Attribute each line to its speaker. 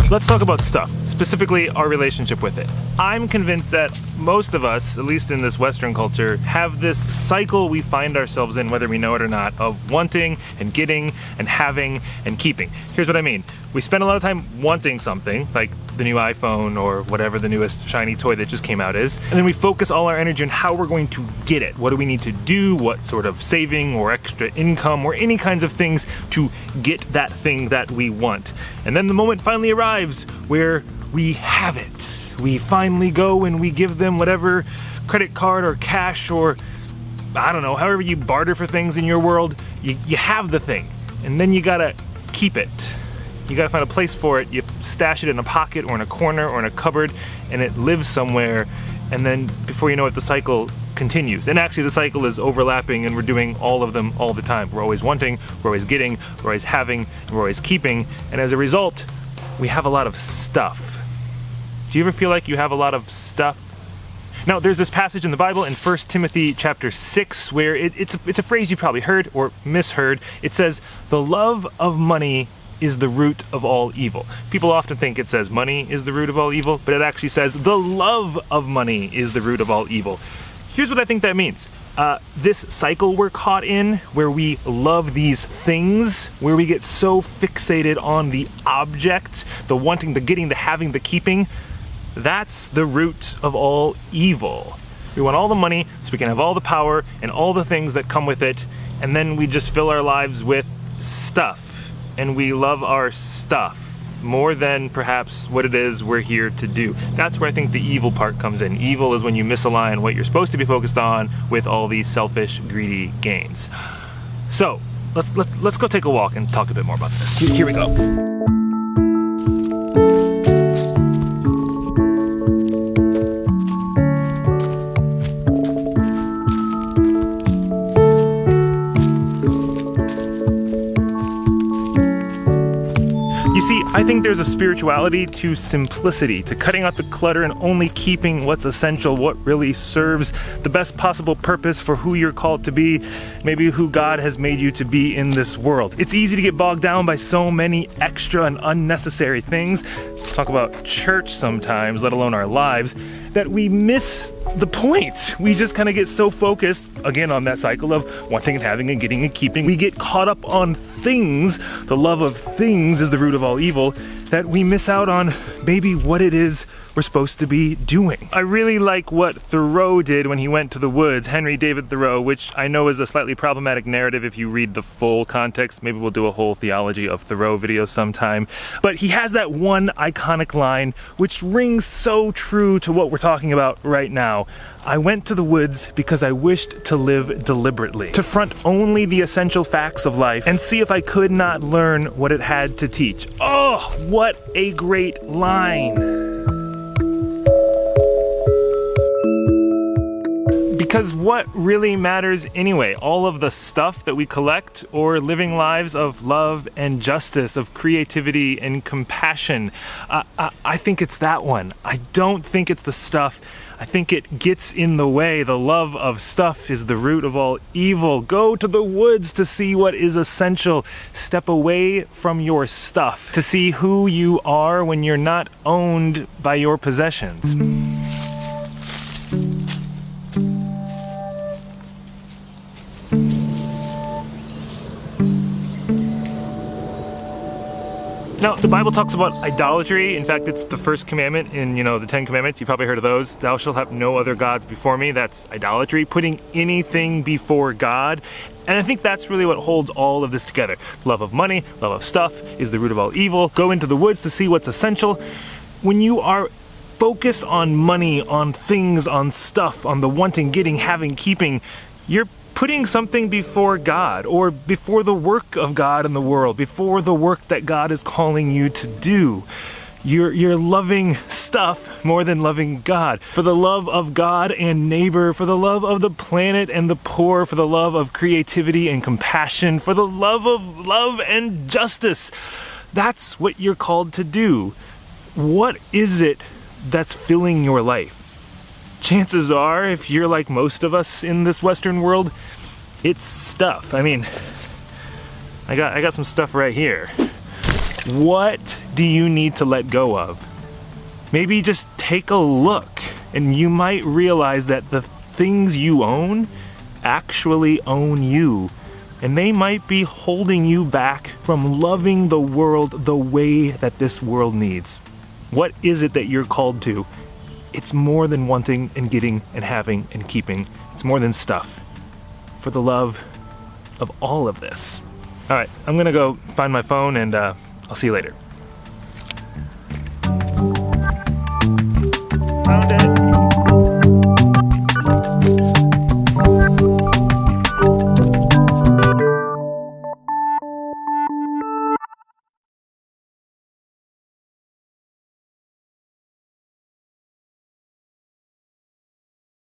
Speaker 1: Let's talk about stuff, specifically our relationship with it. I'm convinced that most of us, at least in this Western culture, have this cycle we find ourselves in, whether we know it or not, of wanting and getting and having and keeping. Here's what I mean. We spend a lot of time wanting something, like the new iPhone or whatever the newest shiny toy that just came out is, and then we focus all our energy on how we're going to get it. What do we need to do? What sort of saving or extra income or any kinds of things to get that thing that we want. And then the moment finally arrives where we have it. We finally go and we give them whatever credit card or cash or, I don't know, however you barter for things in your world, you have the thing. And then you gotta keep it. You gotta find a place for it. You stash it in a pocket or in a corner or in a cupboard, and it lives somewhere. And then before you know it, the cycle continues. And actually the cycle is overlapping, and we're doing all of them all the time. We're always wanting, we're always getting, we're always having, and we're always keeping. And as a result, we have a lot of stuff. Do you ever feel like you have a lot of stuff? Now, there's this passage in the Bible in 1 Timothy chapter 6 where it's a phrase you probably heard or misheard. It says, "The love of money is the root of all evil." People often think it says money is the root of all evil, but it actually says the love of money is the root of all evil. Here's what I think that means. This cycle we're caught in, where we love these things, where we get so fixated on the object, the wanting, the getting, the having, the keeping, that's the root of all evil. We want all the money so we can have all the power and all the things that come with it, and then we just fill our lives with stuff, and we love our stuff more than perhaps what it is we're here to do. That's where I think the evil part comes in. Evil is when you misalign what you're supposed to be focused on with all these selfish, greedy gains. So let's go take a walk and talk a bit more about this. Here we go. You see, I think there's a spirituality to simplicity, to cutting out the clutter and only keeping what's essential, what really serves the best possible purpose for who you're called to be, maybe who God has made you to be in this world. It's easy to get bogged down by so many extra and unnecessary things, talk about church sometimes, let alone our lives, that we miss the point. We just kind of get so focused, again, on that cycle of wanting and having and getting and keeping. We get caught up on things, the love of things is the root of all evil, that we miss out on maybe what it is we're supposed to be doing. I really like what Thoreau did when he went to the woods, Henry David Thoreau, which I know is a slightly problematic narrative if you read the full context. Maybe we'll do a whole Theology of Thoreau video sometime. But he has that one iconic line which rings so true to what we're talking about right now. "I went to the woods because I wished to live deliberately, to front only the essential facts of life and see if I could not learn what it had to teach." Oh, what a great line. Because what really matters anyway? All of the stuff that we collect, or living lives of love and justice, of creativity and compassion? I think it's that one. I don't think it's the stuff. I think it gets in the way. The love of stuff is the root of all evil. Go to the woods to see what is essential. Step away from your stuff to see who you are when you're not owned by your possessions. Now, the Bible talks about idolatry. In fact, it's the first commandment in, the 10 Commandments. You've probably heard of those. "Thou shalt have no other gods before me." That's idolatry, putting anything before God. And I think that's really what holds all of this together. Love of money, love of stuff is the root of all evil. Go into the woods to see what's essential. When you are focused on money, on things, on stuff, on the wanting, getting, having, keeping, you're putting something before God, or before the work of God in the world, before the work that God is calling you to do. You're loving stuff more than loving God. For the love of God and neighbor, for the love of the planet and the poor, for the love of creativity and compassion, for the love of love and justice. That's what you're called to do. What is it that's filling your life? chances are, if you're like most of us in this Western world, it's stuff. I mean, I got some stuff right here. What do you need to let go of? Maybe just take a look, and you might realize that the things you own actually own you, and they might be holding you back from loving the world the way that this world needs. What is it that you're called to? It's more than wanting and getting and having and keeping. It's more than stuff. For the love of all of this. All right, I'm gonna go find my phone, and I'll see you later. Found it.